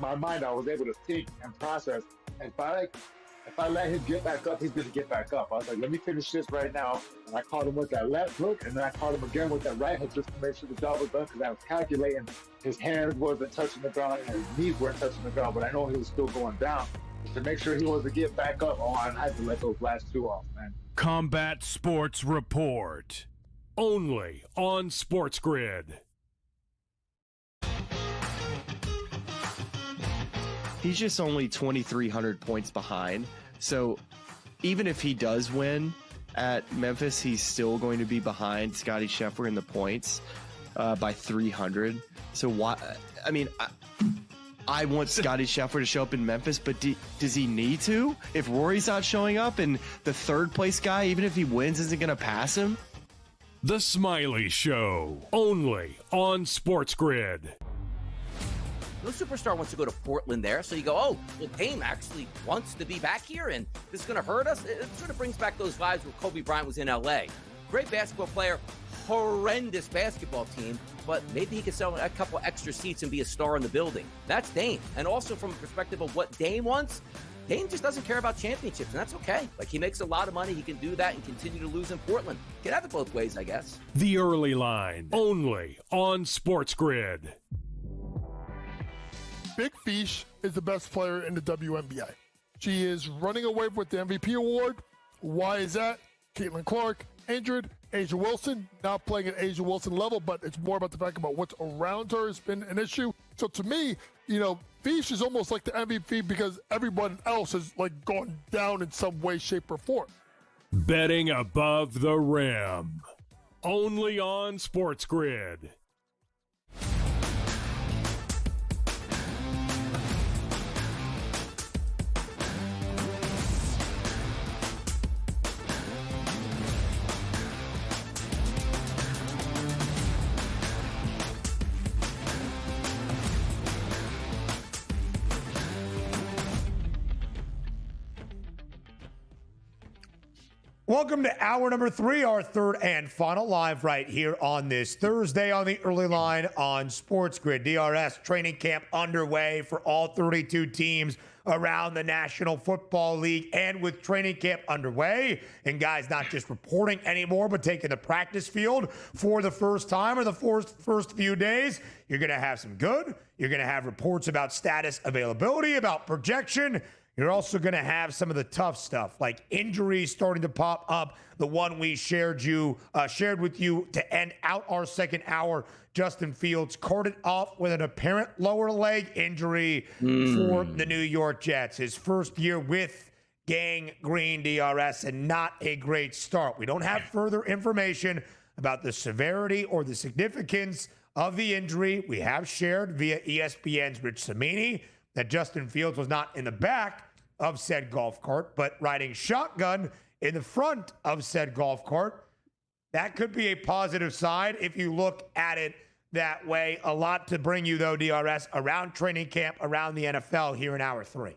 my mind, I was able to think and process. And if I let him get back up, he's going to get back up. I was like, let me finish this right now. And I caught him with that left hook, and then I caught him again with that right hook just to make sure the job was done, because I was calculating his hands wasn't touching the ground and his knees weren't touching the ground, but I know he was still going down. To make sure he wasn't get back up, I had to let those last two off, man. Combat Sports Report. Only on SportsGrid. He's just only 2,300 points behind. So even if he does win at Memphis, he's still going to be behind Scottie Scheffler in the points by 300. So why? I mean, I want Scottie Scheffler to show up in Memphis, but does he need to? If Rory's not showing up and the third place guy, even if he wins, isn't going to pass him? The Smiley Show. Only on SportsGrid. No superstar wants to go to Portland there, so you go, oh, well, Dame actually wants to be back here, and this is going to hurt us. It sort of brings back those vibes where Kobe Bryant was in L.A. Great basketball player, horrendous basketball team, but maybe he could sell a couple extra seats and be a star in the building. That's Dame. And also from a perspective of what Dame wants, Dame just doesn't care about championships, and that's okay. Like, he makes a lot of money. He can do that and continue to lose in Portland. Can have it both ways, I guess. The Early Line. Only on SportsGrid. Big Fish is the best player in the WNBA. She is running away with the MVP award. Why is that? Caitlin Clark injured. Asia Wilson not playing at Asia Wilson level, but it's more about the fact about what's around her has been an issue. So to me, Fish is almost like the MVP because everyone else has gone down in some way, shape, or form. Betting above the rim. Only on SportsGrid. Welcome to hour number 3, our third and final live right here on this Thursday on the Early Line on SportsGrid. DRS training camp underway for all 32 teams around the National Football League, and with training camp underway and guys not just reporting anymore but taking the practice field for the first time or the first few days, you're going to have some good. You're going to have reports about status availability, about projection. You're also going to have some of the tough stuff, like injuries starting to pop up. The one we shared with you to end out our second hour, Justin Fields carted off with an apparent lower leg injury for the New York Jets. His first year with gangrene, DRS, and not a great start. We don't have further information about the severity or the significance of the injury. We have shared via ESPN's Rich Cimini that Justin Fields was not in the back of said golf cart, but riding shotgun in the front of said golf cart. That could be a positive sign if you look at it that way. A lot to bring you, though, DRS, around training camp, around the NFL here in hour 3.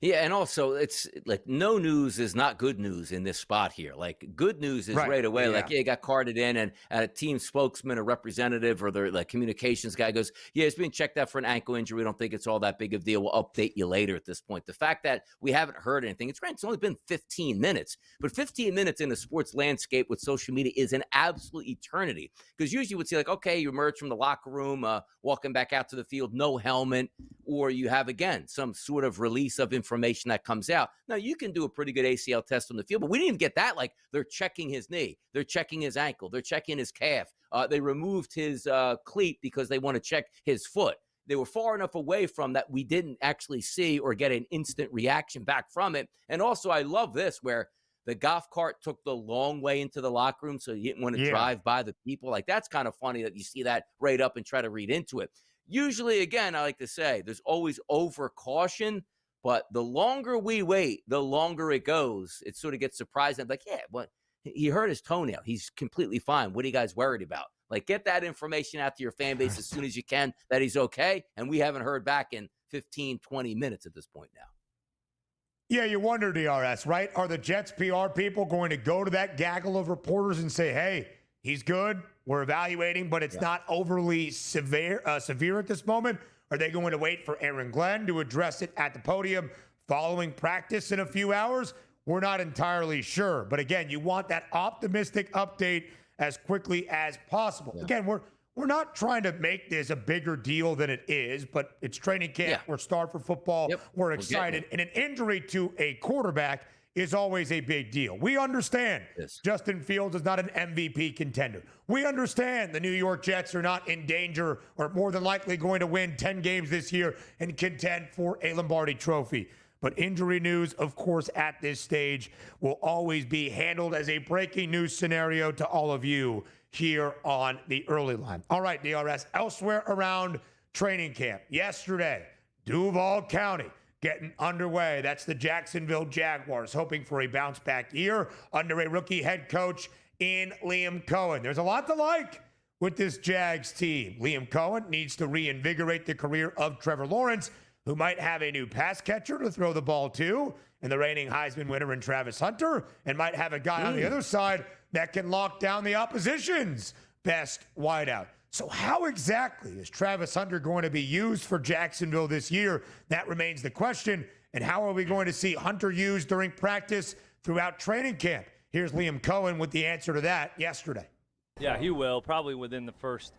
Yeah, and also it's like no news is not good news in this spot here. Like good news is right away. Yeah. Like, yeah, got carted in, and a team spokesman or representative or their communications guy goes, yeah, it's being checked out for an ankle injury. We don't think it's all that big of a deal. We'll update you later at this point. The fact that we haven't heard anything, it's only been 15 minutes, but 15 minutes in the sports landscape with social media is an absolute eternity. Because usually you would see like, okay, you emerge from the locker room, walking back out to the field, no helmet, or you have, again, some sort of release of information that comes out. Now, you can do a pretty good ACL test on the field, but we didn't even get that. Like, they're checking his knee. They're checking his ankle. They're checking his calf. They removed his cleat because they want to check his foot. They were far enough away from that we didn't actually see or get an instant reaction back from it. And also, I love this, where the golf cart took the long way into the locker room, so you didn't want to drive by the people. Like, that's kind of funny that you see that right up and try to read into it. Usually, again, I like to say there's always over caution, but the longer we wait, the longer it goes. It sort of gets surprising. I'm like, yeah, what? He hurt his toenail. He's completely fine. What are you guys worried about? Like, get that information out to your fan base as soon as you can that he's okay. And we haven't heard back in 15, 20 minutes at this point now. Yeah, you wonder, DRS, right? Are the Jets PR people going to go to that gaggle of reporters and say, hey, he's good. We're evaluating, but it's not overly severe at this moment. Are they going to wait for Aaron Glenn to address it at the podium following practice in a few hours? We're not entirely sure. But again, you want that optimistic update as quickly as possible. Yeah. Again, we're not trying to make this a bigger deal than it is, but it's training camp. Yeah. We're starting for football. Yep. We're excited. And an injury to a quarterback is always a big deal. We understand Justin Fields is not an MVP contender. We understand the New York Jets are not in danger or more than likely going to win 10 games this year and contend for a Lombardi trophy. But injury news, of course, at this stage will always be handled as a breaking news scenario to all of you here on the early line. All right, DRS, elsewhere around training camp. Yesterday, Duval County getting underway. That's the Jacksonville Jaguars, hoping for a bounce-back year under a rookie head coach in Liam Cohen. There's a lot to like with this Jags team. Liam Cohen needs to reinvigorate the career of Trevor Lawrence, who might have a new pass catcher to throw the ball to, and the reigning Heisman winner in Travis Hunter, and might have a guy on the other side that can lock down the opposition's best wideout. So how exactly is Travis Hunter going to be used for Jacksonville this year? That remains the question. And how are we going to see Hunter used during practice throughout training camp? Here's Liam Cohen with the answer to that yesterday. Yeah, he will. Probably within the first,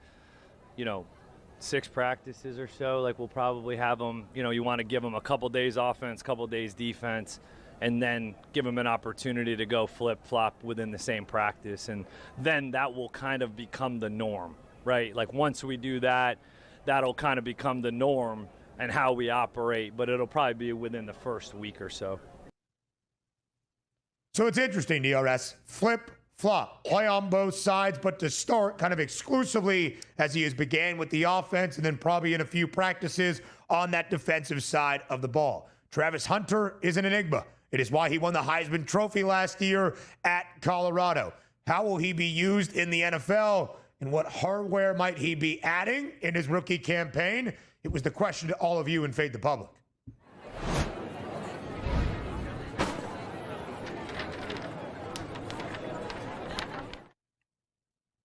6 practices or so. Like, we'll probably have him, you want to give him a couple days offense, couple days defense, and then give him an opportunity to go flip-flop within the same practice. And then that will kind of become the norm. Right, like once we do that, that'll kind of become the norm and how we operate, but it'll probably be within the first week or so. So it's interesting, DRS. Flip-flop, play on both sides, but to start kind of exclusively as he has began with the offense and then probably in a few practices on that defensive side of the ball. Travis Hunter is an enigma. It is why he won the Heisman Trophy last year at Colorado. How will he be used in the NFL? And what hardware might he be adding in his rookie campaign? It was the question to all of you in Fade the Public.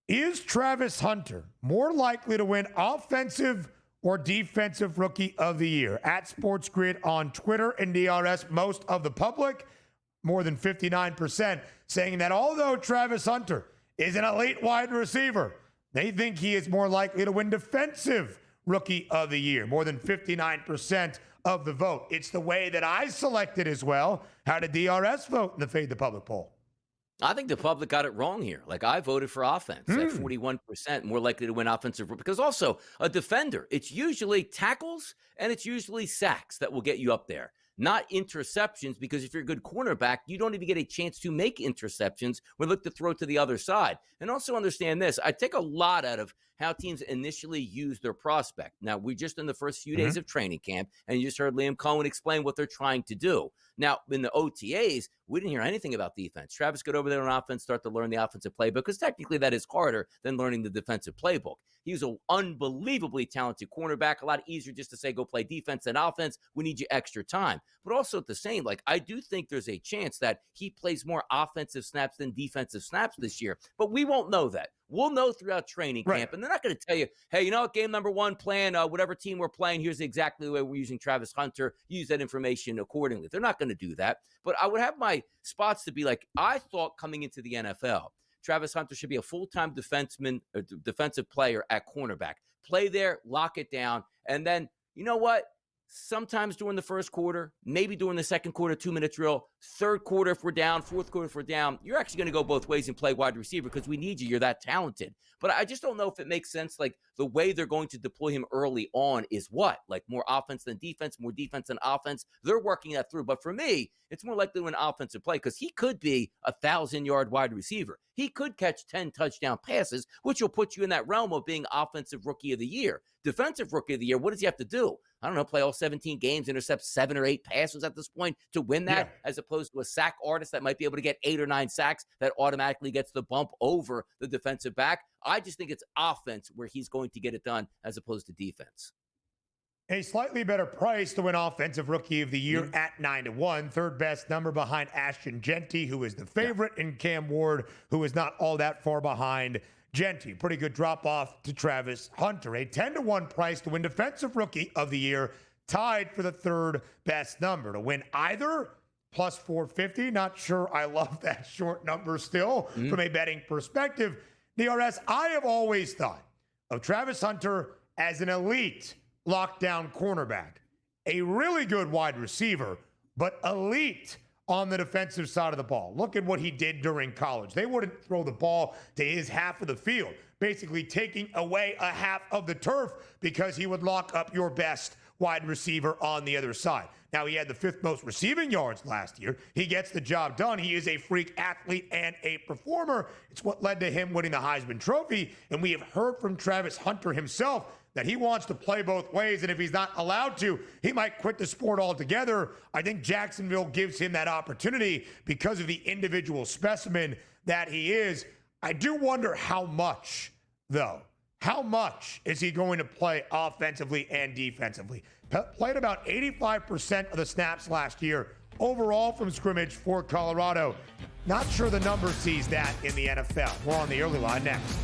Is Travis Hunter more likely to win offensive or defensive rookie of the year? At SportsGrid on Twitter and DRS, most of the public, more than 59%, saying that although Travis Hunter is an elite wide receiver, they think he is more likely to win defensive rookie of the year, more than 59% of the vote. It's the way that I selected as well. How did DRS vote in the Fade the Public poll? I think the public got it wrong here. Like, I voted for offense at 41%, more likely to win offensive, because also a defender, it's usually tackles and it's usually sacks that will get you up there. Not interceptions, because if you're a good cornerback, you don't even get a chance to make interceptions or look to throw to the other side. And also understand this, I take a lot out of how teams initially use their prospect. Now, we're just in the first few days of training camp, and you just heard Liam Cohen explain what they're trying to do. Now, in the OTAs, we didn't hear anything about defense. Travis got over there on offense, start to learn the offensive playbook, because technically that is harder than learning the defensive playbook. He's an unbelievably talented cornerback, a lot easier just to say, go play defense than offense. We need you extra time. But also at the same, I do think there's a chance that he plays more offensive snaps than defensive snaps this year. But we won't know that. We'll know throughout training camp, and they're not going to tell you, hey, you know what, game number 1, playing whatever team we're playing, here's exactly the way we're using Travis Hunter. Use that information accordingly. They're not going to do that. But I would have my spots to be like, I thought coming into the NFL, Travis Hunter should be a full-time defenseman or defensive player at cornerback. Play there, lock it down, and then, you know what? Sometimes during the first quarter, maybe during the second quarter, 2-minute drill, third quarter if we're down, fourth quarter if we're down, you're actually going to go both ways and play wide receiver because we need you. You're that talented. But I just don't know if it makes sense. The way they're going to deploy him early on is what? More offense than defense, more defense than offense. They're working that through. But for me, it's more likely to an offensive play because he could be a 1,000-yard wide receiver. He could catch 10 touchdown passes, which will put you in that realm of being offensive rookie of the year. Defensive rookie of the year, what does he have to do? I don't know, play all 17 games, intercept 7 or 8 passes at this point to win that, as opposed to a sack artist that might be able to get 8 or 9 sacks that automatically gets the bump over the defensive back. I just think it's offense where he's going to get it done as opposed to defense. A slightly better price to win Offensive Rookie of the Year at 9-1. Third best number behind Ashton Genty, who is the favorite, and Cam Ward, who is not all that far behind Genty. Pretty good drop off to Travis Hunter. A 10-1 price to win Defensive Rookie of the Year, tied for the third best number. To win either, plus 450. Not sure I love that short number still from a betting perspective. DRS, I have always thought of Travis Hunter as an elite lockdown cornerback, a really good wide receiver, but elite on the defensive side of the ball. Look at what he did during college. They wouldn't throw the ball to his half of the field, basically taking away a half of the turf because he would lock up your best wide receiver on the other side. Now, he had the 5th most receiving yards last year. He gets the job done. He is a freak athlete and a performer. It's what led to him winning the Heisman Trophy. And we have heard from Travis Hunter himself that he wants to play both ways, and if he's not allowed to, he might quit the sport altogether. I think Jacksonville gives him that opportunity because of the individual specimen that he is. I do wonder how much, though. How much is he going to play offensively and defensively? Played about 85% of the snaps last year overall from scrimmage for Colorado. Not sure the number sees that in the NFL. We're on the early line next.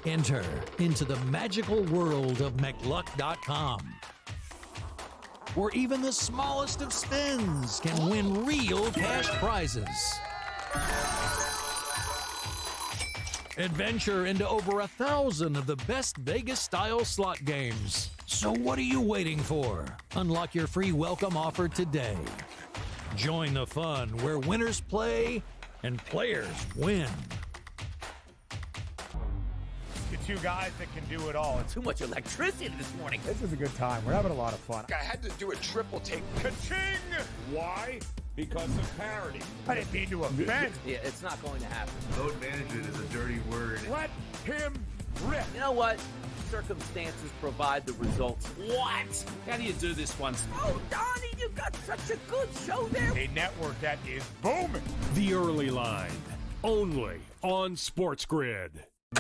Enter into the magical world of McLuck.com, where even the smallest of spins can win real cash prizes. Adventure into over 1,000 of the best Vegas-style slot games. So what are you waiting for? Unlock your free welcome offer today. Join the fun where winners play and players win. Two guys that can do it all. Too much electricity this morning. This is a good time. We're having a lot of fun. I had to do a triple take. Ka-ching! Why? Because of parity. I didn't mean to offend. Yeah, it's not going to happen. Load management is a dirty word. Let him rip. You know what? Circumstances provide the results. What? How do you do this once? Oh, Donnie, you got such a good show there. A network that is booming. The Early Line, only on SportsGrid.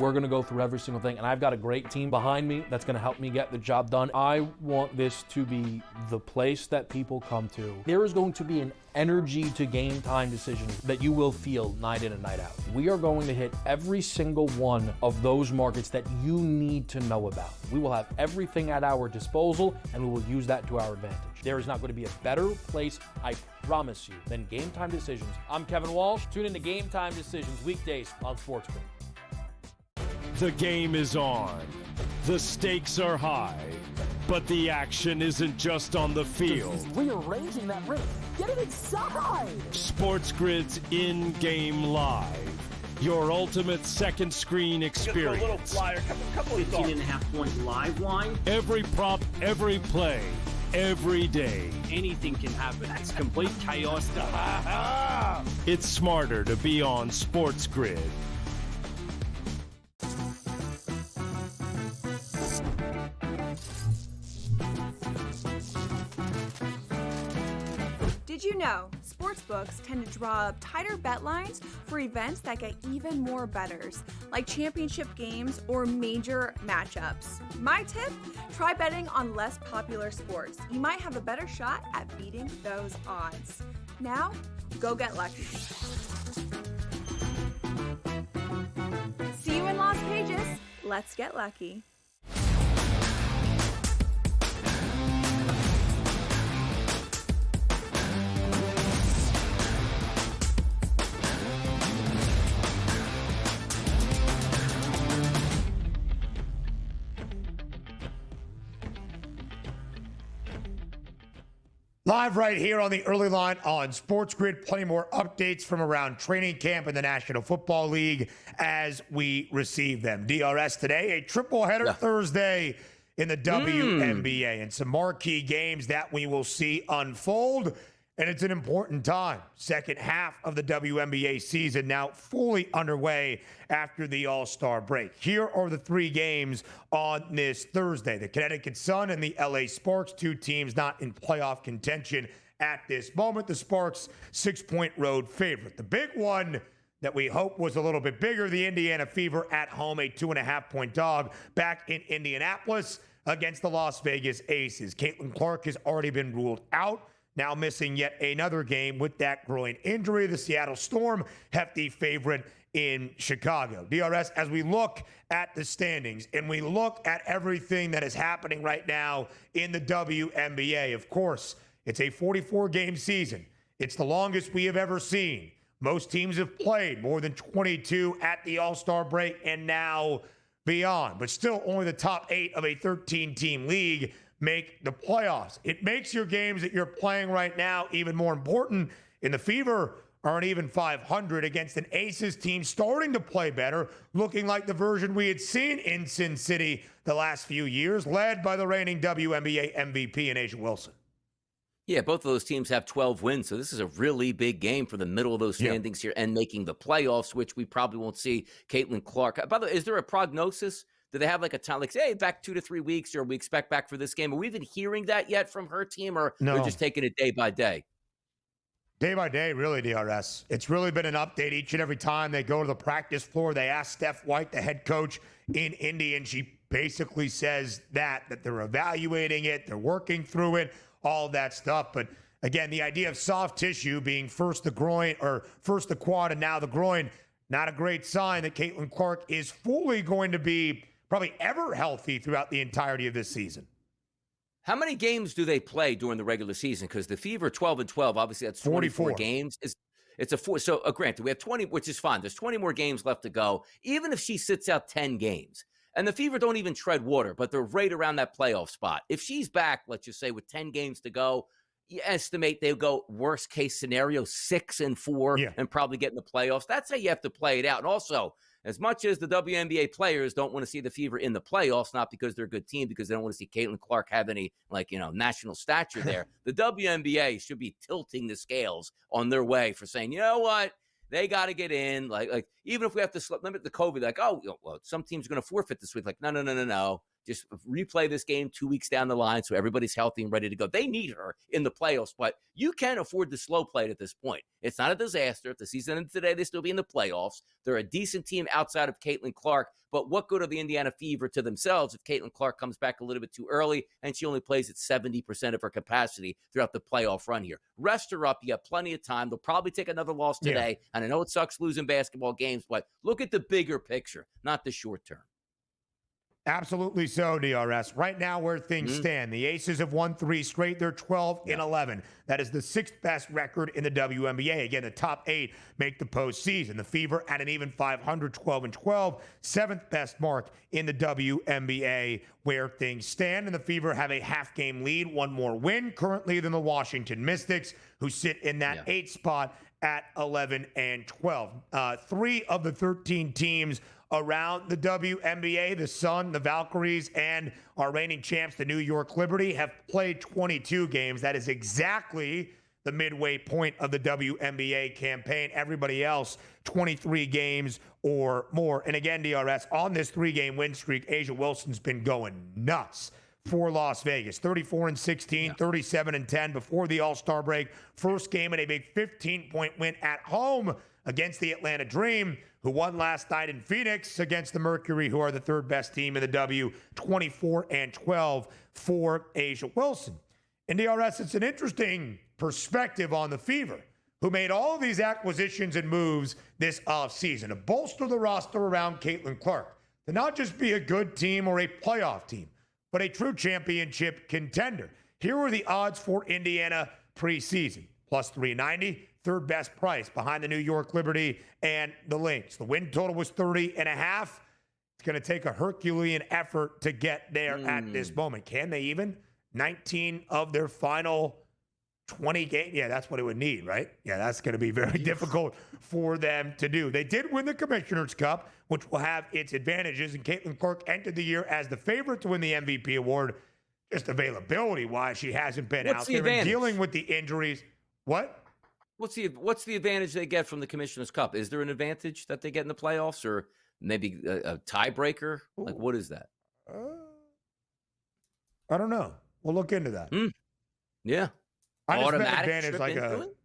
We're going to go through every single thing, and I've got a great team behind me that's going to help me get the job done. I want this to be the place that people come to. There is going to be an energy to game time decisions that you will feel night in and night out. We are going to hit every single one of those markets that you need to know about. We will have everything at our disposal, and we will use that to our advantage. There is not going to be a better place, I promise you, than Game Time Decisions. I'm Kevin Walsh. Tune in to Game Time Decisions weekdays on SportsGrid. The game is on. The stakes are high. But the action isn't just on the field. He's rearranging that ring. Get it inside! SportsGrid's in-game live. Your ultimate second screen experience. Just a little flyer, couple of 15.5 point live line. Every prop, every play, every day. Anything can happen. It's complete chaos. It's smarter to be on SportsGrid. Did you know sportsbooks tend to draw up tighter bet lines for events that get even more bettors, like championship games or major matchups? My tip, try betting on less popular sports. You might have a better shot at beating those odds. Now, go get lucky. See you in Las Vegas. Let's get lucky. Live right here on the early line on SportsGrid. Plenty more updates from around training camp in the National Football League as we receive them. DRS today, a triple header Thursday in the WNBA, and some marquee games that we will see unfold. And it's an important time. Second half of the WNBA season now fully underway after the All-Star break. Here are the 3 games on this Thursday. The Connecticut Sun and the LA Sparks, 2 teams not in playoff contention at this moment. The Sparks, 6-point road favorite. The big one that we hope was a little bit bigger, the Indiana Fever at home, a 2.5-point dog back in Indianapolis against the Las Vegas Aces. Caitlin Clark has already been ruled out, now missing yet another game with that groin injury. The Seattle Storm, hefty favorite in Chicago. DRS, as we look at the standings and we look at everything that is happening right now in the WNBA, of course, it's a 44-game season. It's the longest we have ever seen. Most teams have played more than 22 at the All-Star break and now beyond. But still, only the top 8 of a 13-team league make the playoffs. It makes your games that you're playing right now even more important. And the Fever are an even 500 against an Aces team starting to play better, looking like the version we had seen in Sin City the last few years, led by the reigning WNBA MVP in A'ja Wilson. Yeah, both of those teams have 12 wins, so this is a really big game for the middle of those standings here and making the playoffs, which we probably won't see Caitlin Clark. By the way, is there a prognosis? Do they have like a time, like, say, back 2 to 3 weeks, or we expect back for this game? Are we even hearing that yet from her team, or no, they're just taking it day by day? Day by day, really, DRS. It's really been an update each and every time they go to the practice floor. They ask Steph White, the head coach in Indy, and she basically says that they're evaluating it, they're working through it, all that stuff. But again, the idea of soft tissue being first the groin, or first the quad and now the groin, not a great sign that Caitlin Clark is fully going to be probably ever healthy throughout the entirety of this season. How many games do they play during the regular season? Because the Fever 12-12, obviously that's 24 games. It's a 4. So granted, we have 20, which is fine. There's 20 more games left to go. Even if she sits out 10 games, and the Fever don't even tread water, but they're right around that playoff spot. If she's back, let's just say with 10 games to go, you estimate they'll go worst case scenario 6-4 and probably get in the playoffs. That's how you have to play it out. And also, as much as the WNBA players don't want to see the Fever in the playoffs, not because they're a good team, because they don't want to see Caitlin Clark have any, national stature there, the WNBA should be tilting the scales on their way for saying, you know what, they got to get in. Like even if we have to limit the COVID, some teams are going to forfeit this week. No. Just replay this game 2 weeks down the line so everybody's healthy and ready to go. They need her in the playoffs, but you can't afford to slow play it at this point. It's not a disaster. If the season ended today, they still be in the playoffs. They're a decent team outside of Caitlin Clark, but what good are the Indiana Fever to themselves if Caitlin Clark comes back a little bit too early and she only plays at 70% of her capacity throughout the playoff run here? Rest her up. You have plenty of time. They'll probably take another loss today, and I know it sucks losing basketball games, but look at the bigger picture, not the short term. Absolutely so, DRS. Right now, where things stand, the Aces have won 3 straight. They're 12-11. That is the 6th best record in the WNBA. Again, the top 8 make the postseason. The Fever at an even 500, 12-12, 7th best mark in the WNBA where things stand. And the Fever have a half-game lead, 1 more win currently than the Washington Mystics, who sit in that 8th spot at 11-12. 3 of the 13 teams around the WNBA, the Sun, the Valkyries, and our reigning champs, the New York Liberty, have played 22 games. That is exactly the midway point of the WNBA campaign. Everybody else, 23 games or more. And again, DRS, on this 3-game win streak, A'ja Wilson's been going nuts for Las Vegas. 34-16, 37-10 before the All-Star break. First game in a big 15-point win at home against the Atlanta Dream, who won last night in Phoenix against the Mercury, who are the 3rd best team in the W, 24-12 for A'ja Wilson. And DRS, it's an interesting perspective on the Fever, who made all of these acquisitions and moves this offseason to bolster the roster around Caitlin Clark, to not just be a good team or a playoff team, but a true championship contender. Here are the odds for Indiana preseason. Plus 390, 3rd best price behind the New York Liberty and the Lynx. The win total was 30.5. It's going to take a Herculean effort to get there at this moment. Can they even? 19 of their final 20 games. Yeah, that's what it would need, right? Yeah, that's going to be very difficult for them to do. They did win the Commissioner's Cup, which will have its advantages, and Caitlin Clark entered the year as the favorite to win the MVP award. Just availability-wise, she hasn't been out there and dealing with the injuries. What? What's the advantage they get from the Commissioner's Cup? Is there an advantage that they get in the playoffs, or maybe a tiebreaker? Like, what is that? I don't know. We'll look into that. Yeah. I just meant Automatic advantage trip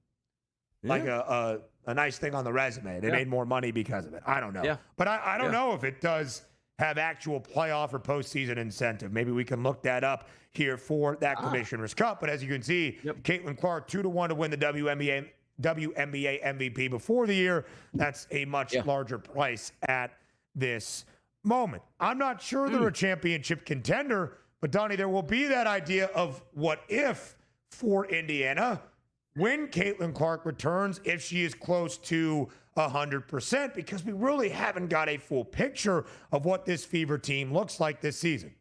like a nice thing on the resume. They made more money because of it. I don't know. Yeah. But I don't know if it does have actual playoff or postseason incentive. Maybe we can look that up here for that Commissioner's Cup. But as you can see, Caitlin Clark 2-1 to win the WNBA MVP before the year. That's a much larger price at this moment. I'm not sure they're a championship contender, but Donnie, there will be that idea of what if for Indiana when Caitlin Clark returns, if she is close to 100%, because we really haven't got a full picture of what this Fever team looks like this season.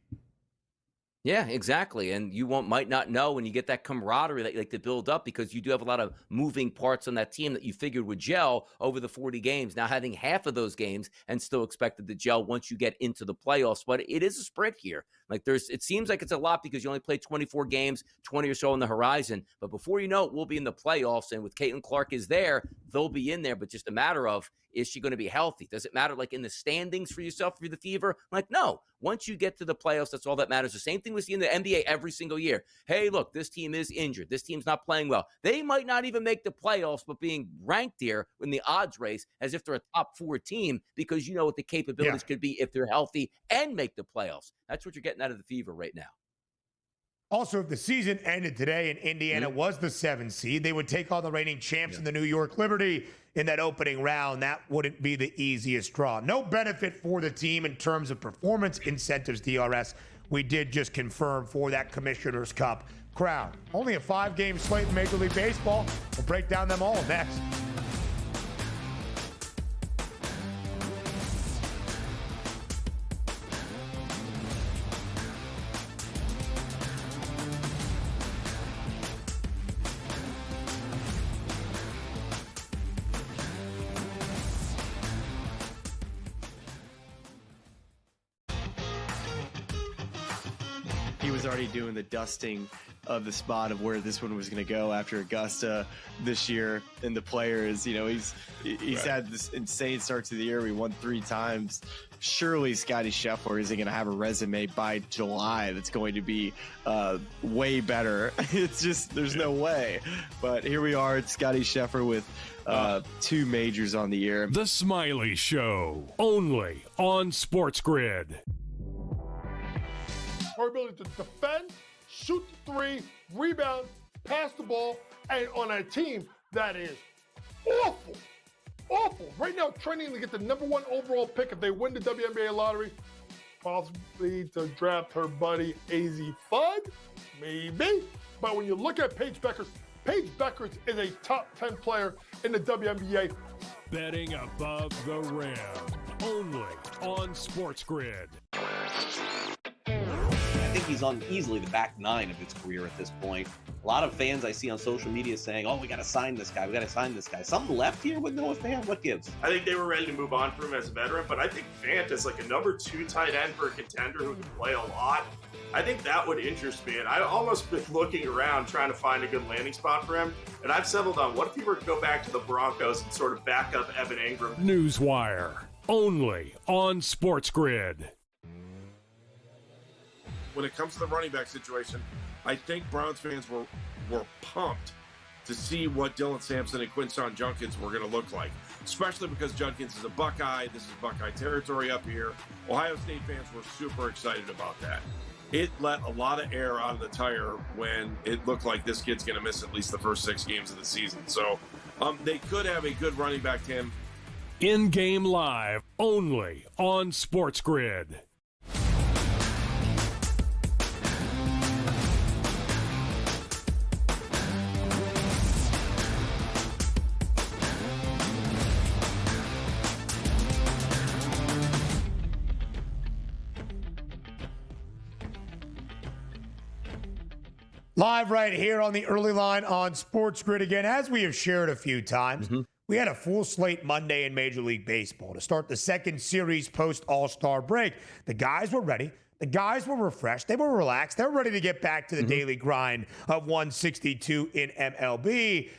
Yeah, exactly. And you might not know when you get that camaraderie that you like to build up, because you do have a lot of moving parts on that team that you figured would gel over the 40 games. Now having half of those games and still expected to gel once you get into the playoffs. But it is a sprint here. Like it seems like it's a lot because you only play 24 games, 20 or so on the horizon. But before you know it, we'll be in the playoffs. And with Caitlin Clark is there, they'll be in there. But just a matter of, is she going to be healthy? Does it matter like in the standings for yourself for the Fever? Like, no. Once you get to the playoffs, that's all that matters. The same thing we see in the NBA every single year. Hey, look, this team is injured. This team's not playing well. They might not even make the playoffs, but being ranked here in the odds race as if they're a top 4 team because you know what the capabilities could be if they're healthy and make the playoffs. That's what you're getting out of the Fever right now. Also, if the season ended today and Indiana was the 7th seed, they would take on the reigning champs in the New York Liberty in that opening round. That wouldn't be the easiest draw. No benefit for the team in terms of performance incentives, DRS. We did just confirm for that Commissioner's Cup crown. Only a 5-game slate in Major League Baseball. We'll break down them all next. Already doing the dusting of the spot of where this one was going to go after Augusta this year. And the players, you know, he's had this insane start to the year. We won 3 times. Surely Scottie Scheffler isn't going to have a resume by July that's going to be way better. It's just, there's no way. But here we are. It's Scottie Scheffler with 2 majors on the year. The Smiley Show, only on SportsGrid. Her ability to defend, shoot the 3, rebound, pass the ball, and on a team that is awful. Right now, training to get the #1 overall pick if they win the WNBA lottery. Possibly to draft her buddy AZ Fudd, maybe. But when you look at Paige Beckers is a top 10 player in the WNBA. Betting above the rim, only on SportsGrid. I think he's on easily the back 9 of his career at this point. A lot of fans I see on social media saying, oh, we got to sign this guy. Something left here with Noah Fant? What gives? I think they were ready to move on from him as a veteran, but I think Fant is like a number 2 tight end for a contender who can play a lot. I think that would interest me, and I've almost been looking around trying to find a good landing spot for him, and I've settled on what if he were to go back to the Broncos and sort of back up Evan Ingram. Newswire, only on SportsGrid. When it comes to the running back situation, I think Browns fans were pumped to see what Dylan Sampson and Quinshon Judkins were going to look like, especially because Judkins is a Buckeye. This is Buckeye territory up here. Ohio State fans were super excited about that. It let a lot of air out of the tire when it looked like this kid's going to miss at least the first 6 games of the season. So they could have a good running back, Tim. In-game live, only on SportsGrid. Live right here on the early line on SportsGrid again. As we have shared a few times, we had a full slate Monday in Major League Baseball to start the second series post All-Star break. The guys were ready. The guys were refreshed. They were relaxed. They were ready to get back to the daily grind of 162 in MLB.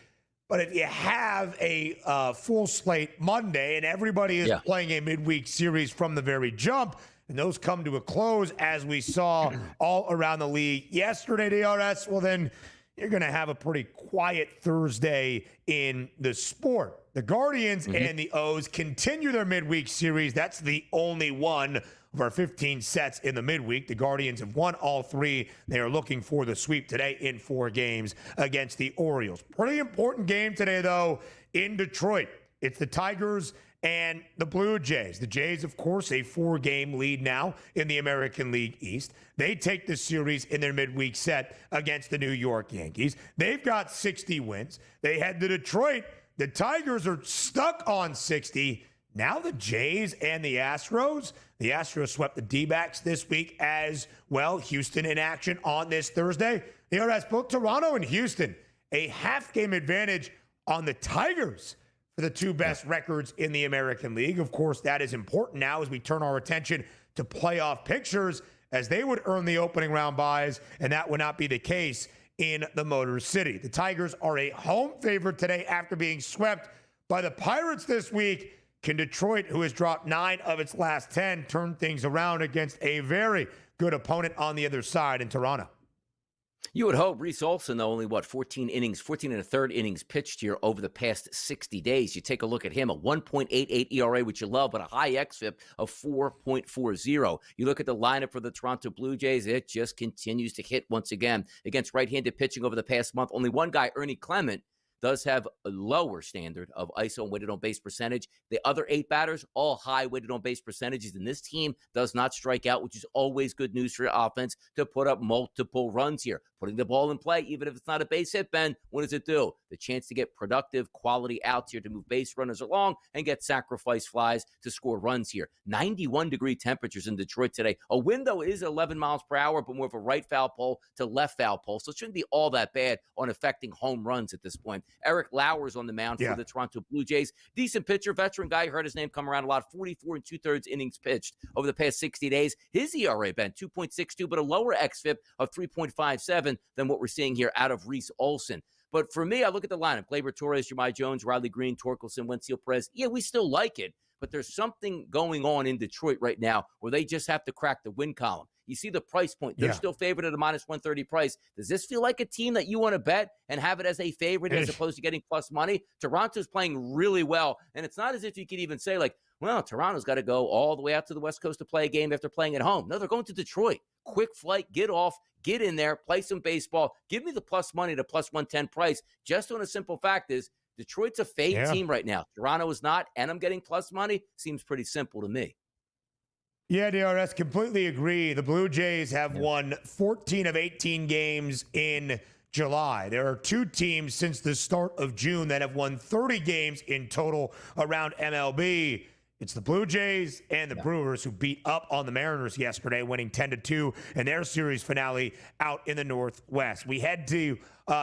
But if you have a full slate Monday and everybody is playing a midweek series from the very jump, and those come to a close as we saw all around the league yesterday, DRS, well, then you're going to have a pretty quiet Thursday in the sport. The Guardians and the O's continue their midweek series. That's the only one of our 15 sets in the midweek. The Guardians have won all 3. They are looking for the sweep today in 4 games against the Orioles. Pretty important game today, though, in Detroit. It's the Tigers and the Blue Jays. The Jays, of course, a 4-game lead now in the American League East. They take the series in their midweek set against the New York Yankees. They've got 60 wins. They head to Detroit. The Tigers are stuck on 60. Now the Jays and the Astros swept the D-backs this week as well. Houston in action on this Thursday. DRS, both Toronto and Houston, a half-game advantage on the Tigers for the 2 best records in the American League. Of course, that is important now as we turn our attention to playoff pictures, as they would earn the opening round buys, and that would not be the case in the Motor City. The Tigers are a home favorite today after being swept by the Pirates this week. Can Detroit, who has dropped 9 of its last 10, turn things around against a very good opponent on the other side in Toronto? You would hope. Reese Olson, though, only 14 and a third innings pitched here over the past 60 days. You take a look at him, a 1.88 ERA, which you love, but a high xFIP of 4.40. You look at the lineup for the Toronto Blue Jays, it just continues to hit once again against right-handed pitching over the past month. Only one guy, Ernie Clement, does have a lower standard of ISO and weighted on base percentage. The other 8 batters, all high weighted on base percentages. And this team does not strike out, which is always good news for your offense to put up multiple runs here. Putting the ball in play, even if it's not a base hit, Ben, what does it do? The chance to get productive quality outs here to move base runners along and get sacrifice flies to score runs here. 91-degree temperatures in Detroit today. A wind, though, is 11 miles per hour, but more of a right foul pole to left foul pole. So it shouldn't be all that bad on affecting home runs at this point. Eric Lauer's on the mound for the Toronto Blue Jays. Decent pitcher, veteran guy. You heard his name come around a lot. 44 2/3 innings pitched over the past 60 days. His ERA, Ben, 2.62, but a lower xFIP of 3.57 than what we're seeing here out of Reese Olson. But for me, I look at the lineup. Gleyber Torres, Jahmai Jones, Riley Green, Torkelson, Wenceel Perez. Yeah, we still like it, but there's something going on in Detroit right now where they just have to crack the win column. You see the price point. They're still favored at a minus 130 price. Does this feel like a team that you want to bet and have it as a favorite as opposed to getting plus money? Toronto's playing really well, and it's not as if you could even say, like, well, Toronto's got to go all the way out to the West Coast to play a game after playing at home. No, they're going to Detroit. Quick flight, get off, get in there, play some baseball. Give me the plus money to plus 110 price. Just on a simple fact is Detroit's a fade team right now. Toronto is not, and I'm getting plus money. Seems pretty simple to me. Yeah, DRS, completely agree. The Blue Jays have won 14 of 18 games in July. There are 2 teams since the start of June that have won 30 games in total around MLB. It's the Blue Jays and the Brewers, who beat up on the Mariners yesterday, winning 10-2 in their series finale out in the Northwest. We head to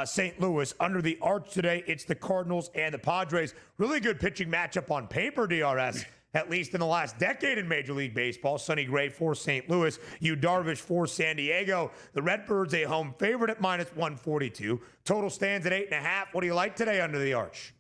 St. Louis under the arch today. It's the Cardinals and the Padres. Really good pitching matchup on paper, DRS, at least in the last decade in Major League Baseball. Sonny Gray for St. Louis, Yu Darvish for San Diego. The Redbirds a home favorite at minus 142. Total stands at 8.5. What do you like today under the arch?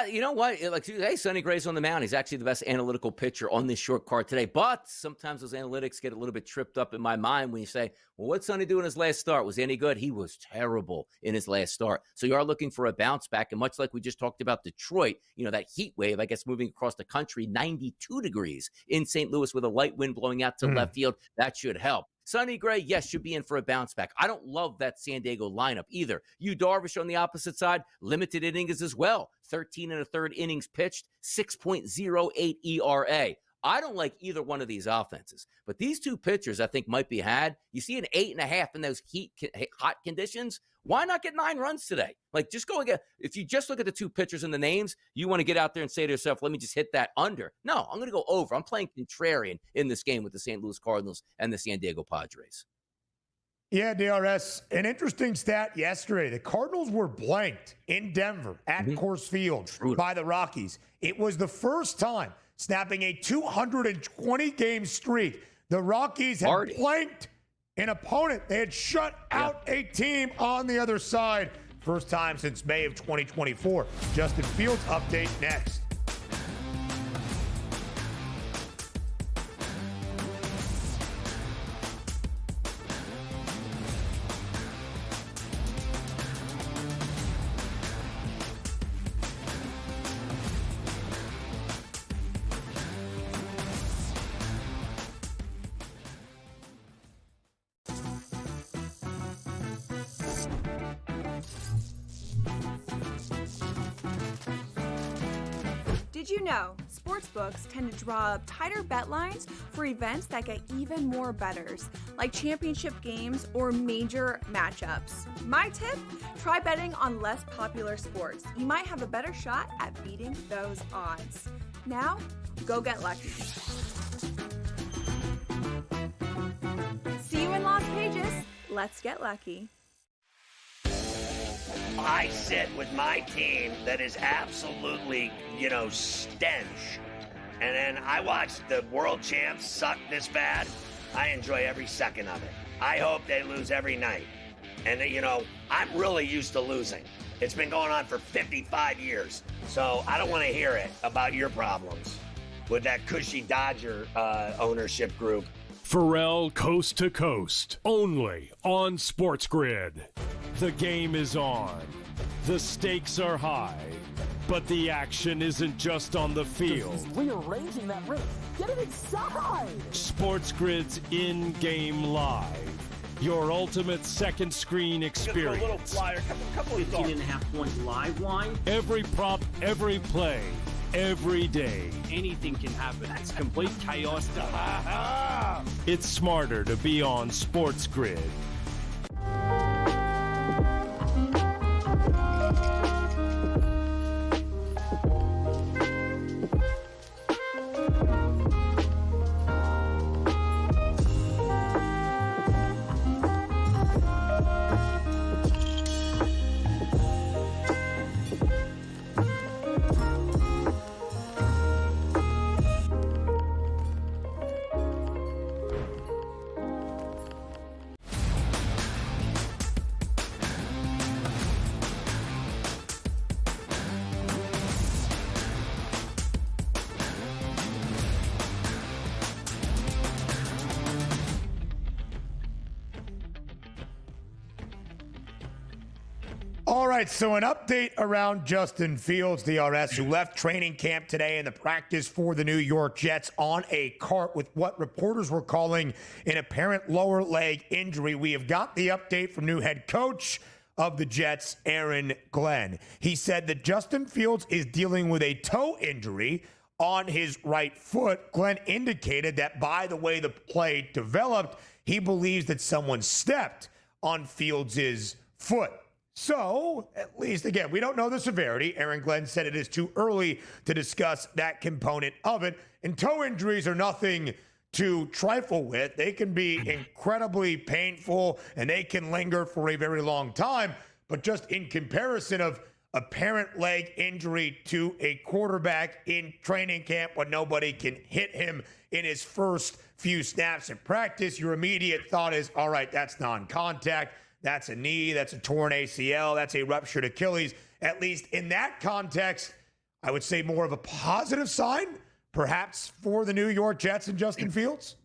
You know what? Like, hey, Sonny Gray's on the mound. He's actually the best analytical pitcher on this short card today. But sometimes those analytics get a little bit tripped up in my mind when you say, well, what's Sonny do in his last start? Was he any good? He was terrible in his last start. So you are looking for a bounce back. And much like we just talked about Detroit, you know, that heat wave, I guess, moving across the country, 92 degrees in St. Louis with a light wind blowing out to left field. That should help. Sonny Gray, yes, should be in for a bounce back. I don't love that San Diego lineup either. Yu Darvish on the opposite side, limited innings as well. 13 1/3 innings pitched, 6.08 ERA. I don't like either one of these offenses, but these 2 pitchers I think might be had. You see an 8.5 in those hot conditions. Why not get 9 runs today? Like, just go again. If you just look at the 2 pitchers and the names, you want to get out there and say to yourself, let me just hit that under. No, I'm going to go over. I'm playing contrarian in this game with the St. Louis Cardinals and the San Diego Padres. Yeah, DRS, an interesting stat yesterday. The Cardinals were blanked in Denver at Coors Field by the Rockies. It was the first time snapping a 220-game streak. The Rockies had blanked an opponent. They had shut out a team on the other side. First time since May of 2024. Justin Fields update next. Did you know sportsbooks tend to draw up tighter bet lines for events that get even more bettors, like championship games or major matchups? My tip, try betting on less popular sports. You might have a better shot at beating those odds. Now, go get lucky. See you in Las Vegas. Let's get lucky. I sit with my team that is absolutely, stench. And then I watch the world champs suck this bad. I enjoy every second of it. I hope they lose every night. And, I'm really used to losing. It's been going on for 55 years. So I don't want to hear it about your problems with that cushy Dodger ownership group. Pharrell Coast to Coast, only on SportsGrid. The game is on. The stakes are high, but the action isn't just on the field. He's rearranging that roof. Get it inside! SportsGrid's in-game live. Your ultimate second screen experience. A little flyer, couple 15.5-point live line. Every prop, every play, every day. Anything can happen. It's complete chaos. It's smarter to be on SportsGrid. All right, so an update around Justin Fields, DRS, who left training camp today in the practice for the New York Jets on a cart with what reporters were calling an apparent lower leg injury. We have got the update from new head coach of the Jets, Aaron Glenn. He said that Justin Fields is dealing with a toe injury on his right foot. Glenn indicated that by the way the play developed, he believes that someone stepped on Fields' foot. So, at least, again, we don't know the severity. Aaron Glenn said it is too early to discuss that component of it. And toe injuries are nothing to trifle with. They can be incredibly painful, and they can linger for a very long time. But just in comparison of apparent leg injury to a quarterback in training camp when nobody can hit him in his first few snaps in practice, your immediate thought is, all right, that's non-contact. That's a knee, that's a torn ACL, that's a ruptured Achilles. At least in that context, I would say more of a positive sign, perhaps, for the New York Jets and Justin Fields.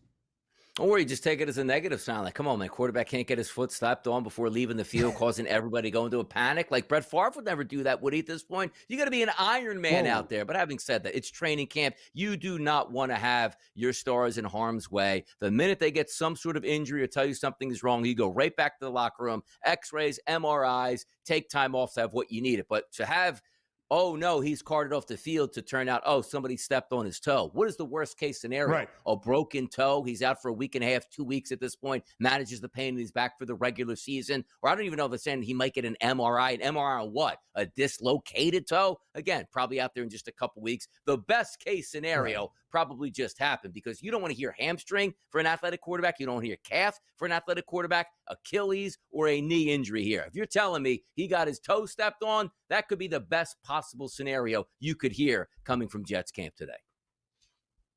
Or you just take it as a negative sign. Like, come on, man, quarterback can't get his foot stepped on before leaving the field, causing everybody to go into a panic. Like Brett Favre would never do that, would he, at this point? You got to be an Iron Man out there. But having said that, it's training camp. You do not want to have your stars in harm's way. The minute they get some sort of injury or tell you something is wrong, you go right back to the locker room, x-rays, MRIs, take time off to have what you need. But to have, oh, no, he's carted off the field to turn out, oh, somebody stepped on his toe. What is the worst case scenario? Right. A broken toe. He's out for a week and a half, 2 weeks at this point, manages the pain and he's back for the regular season. Or I don't even know if it's saying he might get an MRI. An MRI on what? A dislocated toe? Again, probably out there in just a couple weeks. The best case scenario probably just happened because you don't want to hear hamstring for an athletic quarterback. You don't want to hear calf for an athletic quarterback, Achilles, or a knee injury here. If you're telling me he got his toe stepped on, that could be the best possible scenario you could hear coming from Jets camp today.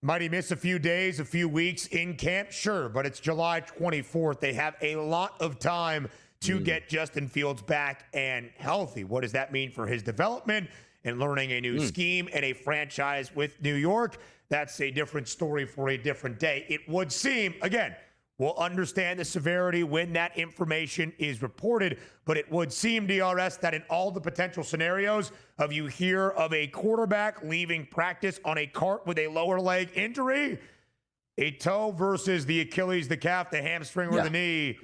Might he miss a few days, a few weeks in camp? Sure, but it's July 24th. They have a lot of time to get Justin Fields back and healthy. What does that mean for his development and learning a new scheme and a franchise with New York? That's a different story for a different day. It would seem, again, we'll understand the severity when that information is reported, but it would seem, DRS, that in all the potential scenarios of you hear of a quarterback leaving practice on a cart with a lower leg injury, a toe versus the Achilles, the calf, the hamstring, or the knee,